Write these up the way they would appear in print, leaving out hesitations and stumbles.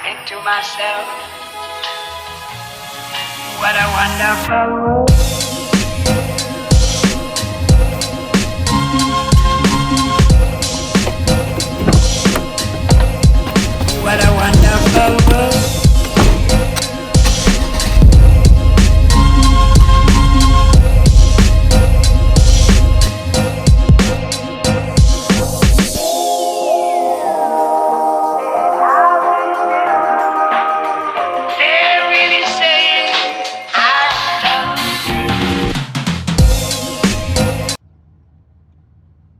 think to myself, what a wonderful world. What a wonderful world. They're really saying I love you.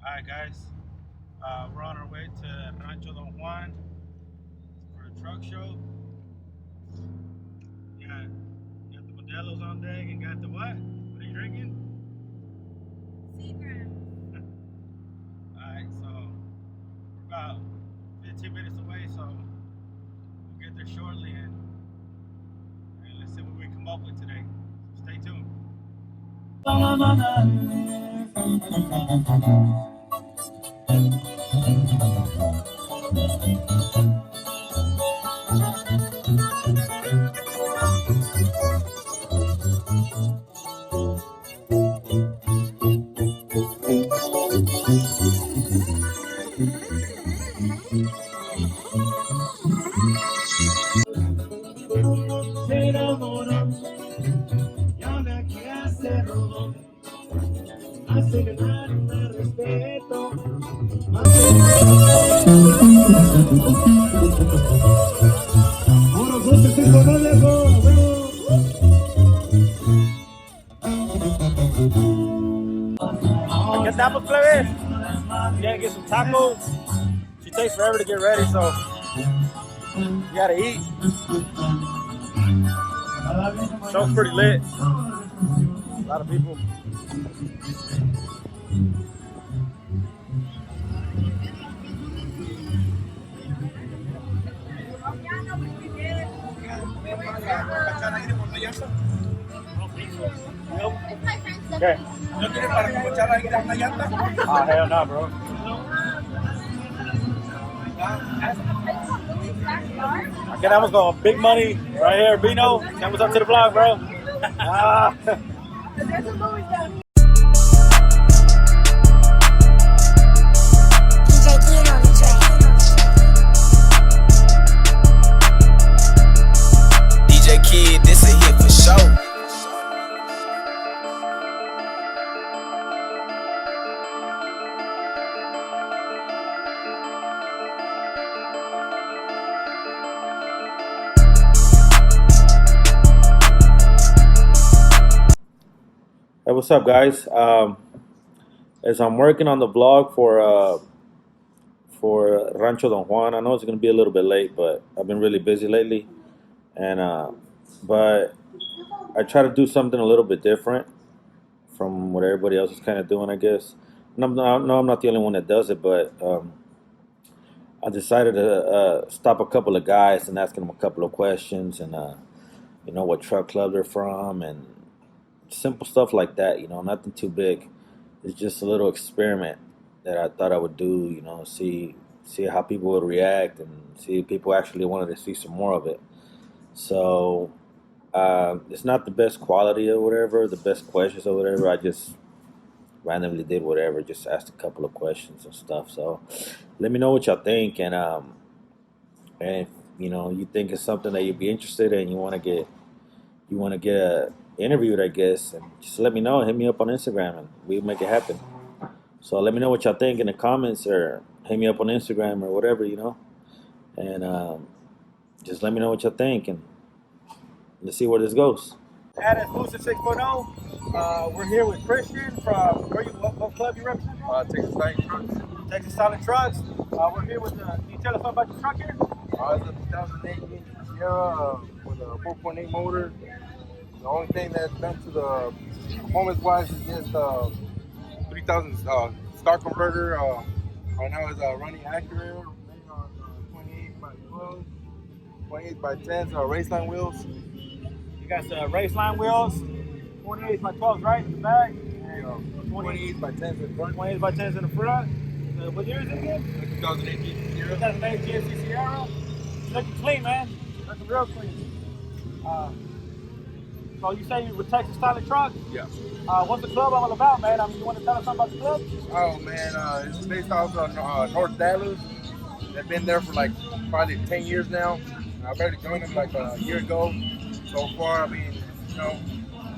Alright guys, we're on our way to Rancho Juan for a truck show. Got the Modelos on deck and got the what? What are you drinking? Alright, so we're about 15 minutes away, so we'll get there shortly and let's see what we come up with today. So stay tuned. Se enamoró y ahora que hace robo, hace ganarme respeto. Ahora vos te tengo no lejos, Get tacos, plebes. You gotta get some tacos. She takes forever to get ready, so you gotta eat. Show's pretty lit. A lot of people. Okay. ¿No tiene para escuchar ahí una llanta? Oh, hell no, bro. Quedamos con Big Money right here. Bino, say what's up to the vlog, bro. DJ Kid, this a hit for sure. Hey, what's up, guys? As I'm working on the vlog for Rancho Don Juan, I know it's gonna be a little bit late, but I've been really busy lately, and but I try to do something a little bit different from what everybody else is kind of doing, I guess. And I'm not the only one that does it, but I decided to stop a couple of guys and ask them a couple of questions, and you know, what truck club they're from, and simple stuff like that, you know, nothing too big. It's just a little experiment that I thought I would do, you know, see how people would react and see if people actually wanted to see some more of it. So it's not the best quality or whatever, the best questions or whatever. I just randomly did whatever, just asked a couple of questions and stuff. So let me know what y'all think, and if you know you think it's something that you'd be interested in, you want to get interviewed, I guess, and just let me know. Hit me up on Instagram and we'll make it happen. So let me know what y'all think in the comments, or hit me up on Instagram or whatever, you know, and just let me know what y'all think, and let's see where this goes. At Booster 6.0, we're here with Christian from what club you represent? Texas Light Trucks. Texas Solid Trucks. We're here with can you tell us something about your truck here? It's a 2008 Sierra with a 4.8 motor. The only thing that's done to the performance-wise is just 3000 star converter. Right now it's running accurate, running on 28 by 12, 28 by 10 raceline wheels. You got some raceline wheels, 28 by 12, right, in the back, and 28 by 10 in the front. 28 by 10 in the front. What year is it again? 2018 Sierra. 2008 GMC Sierra. looking clean, man. Looking real clean. So you say you were Texas styling truck? Yeah. What's the club all about, man? I mean, you want to tell us something about the club? Oh man, it's based off of North Dallas. They've been there for like probably 10 years now. I barely joined them like a year ago. So far, I mean,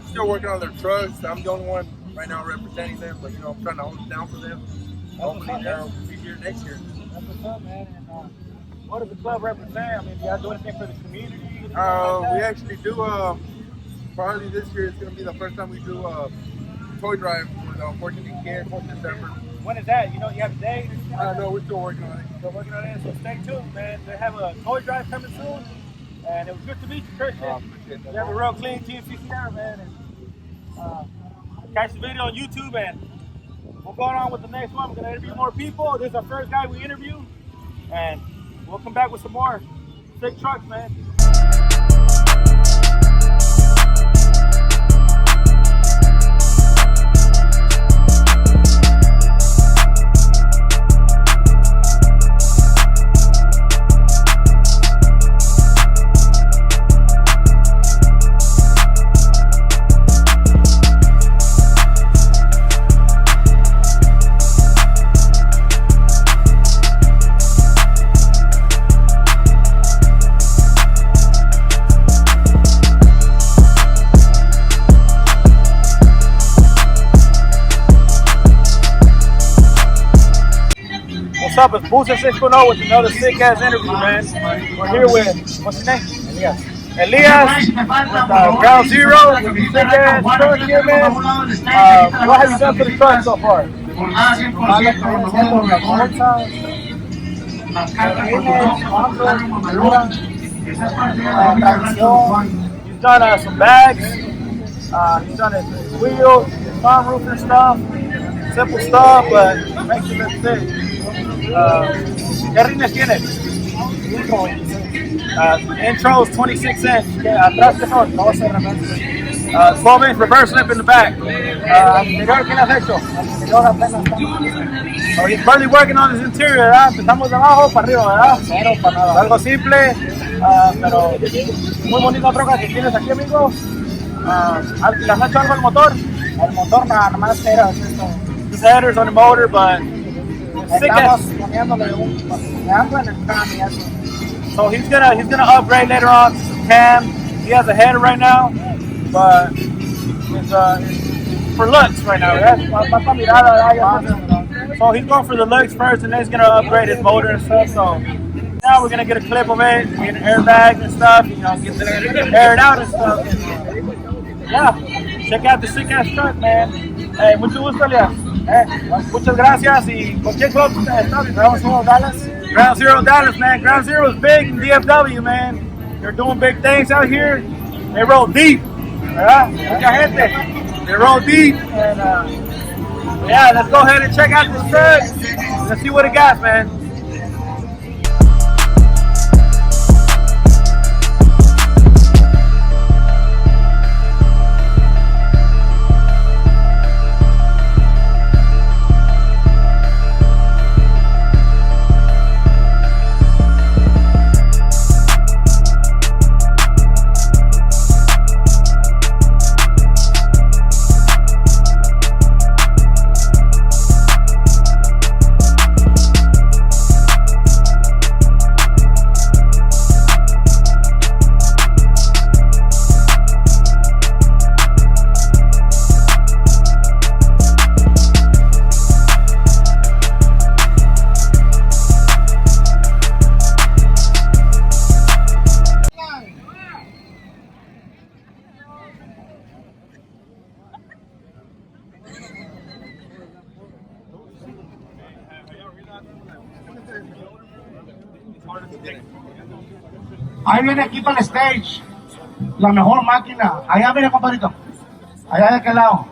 still working on their trucks. I'm the only one right now representing them, but I'm trying to hold it down for them. Hopefully they'll be here next year. That's what's up, man. And what does the club represent? I mean, do y'all do anything for the community? We actually do. Probably this year it's gonna be the first time we do a toy drive for the unfortunate kids in December. When is that? You have a date? No, we're still working on it. Still working on it, so stay tuned, man. They have a toy drive coming soon, and it was good to meet you, Christian. Appreciate that. You have a real clean TNCCR, man. And catch the video on YouTube, and we'll go on with the next one. We're gonna interview more people. This is our first guy we interview, and we'll come back with some more sick trucks, man. What's up? It's Booster 6.0 with another sick ass interview, man. We're here with, what's his name? Elias with Ground Zero. Sick ass truck here, man. What have you done for the truck so far? He's done some bags. He's done his wheels, his sunroof and stuff. Simple stuff, but makes it look sick. ¿Qué rines tienes? Intros 26 inch. Atrás que son, no va a ser 12 inch reverse lip in the back. Anterior, ¿qué le has hecho? Anterior apenas. So he's barely working on his interior, ¿verdad? Empezamos de abajo para arriba, ¿verdad? Cero para nada. Algo simple, pero muy bonita troca que tienes aquí, amigo. ¿Le has hecho algo al motor? El motor nada más cero. Just headers on the motor, but so he's gonna upgrade later on to some cam. He has a header right now, but it's for looks right now. So he's going for the looks first, and then he's gonna upgrade his motor and stuff. So now we're gonna get a clip of it, get an airbag and stuff, get the air it out and stuff. And, yeah, check out the sick ass truck, man. Hey, mucho gusto, Elias. Muchas gracias. Y cualquier club Ground Zero Dallas. Ground Zero Dallas, man. Ground Zero is big in DFW, man. They're doing big things out here. They roll deep. Mucha gente. They roll deep. And yeah, let's go ahead and check out this truck. Let's see what it got, man. Ahí viene aquí para el stage, la mejor máquina. Allá viene, compadrito. Allá de aquel lado.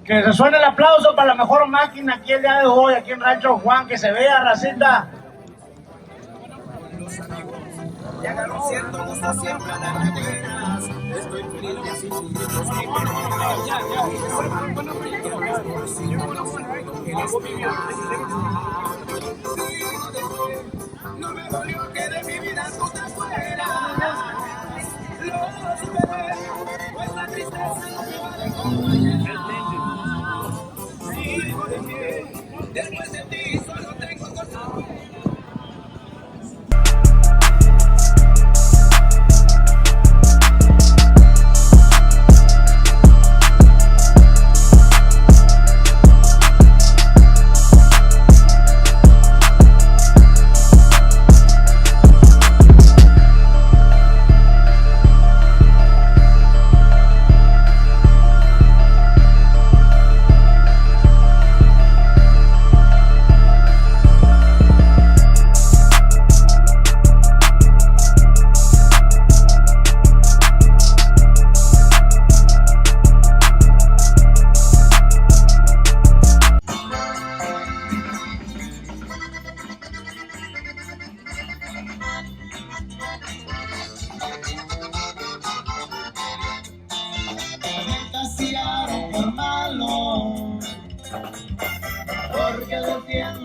Que resuene el aplauso para la mejor máquina aquí el día de hoy, aquí en Rancho Juan, que se vea, racita. No me dolió que de mi vida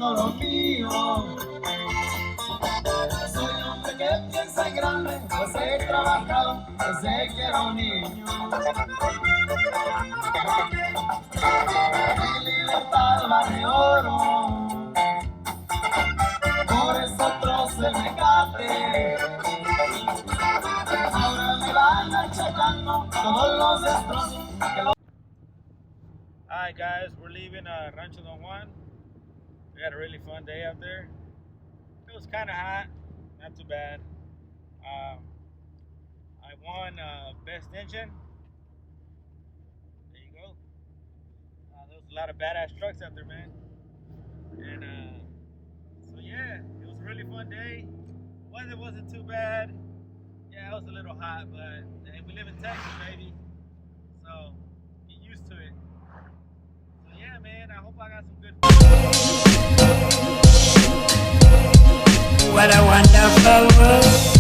haciendo lo mío. Soy un hombre que piensa en grande, pues he trabajado desde que era un niño. Mi libertad vale oro, por eso troce me cate. Ahora me van achacando todos los destrozos que los... Alright guys, we're leaving Rancho Don Juan. We had a really fun day out there. It was kind of hot, not too bad. I won best engine. There you go. There was a lot of badass trucks out there, man. And so yeah, it was a really fun day. Weather wasn't too bad. Yeah, it was a little hot, but hey, we live in Texas, baby. So get used to it. So yeah, man, I hope I got some good. What a wonderful world.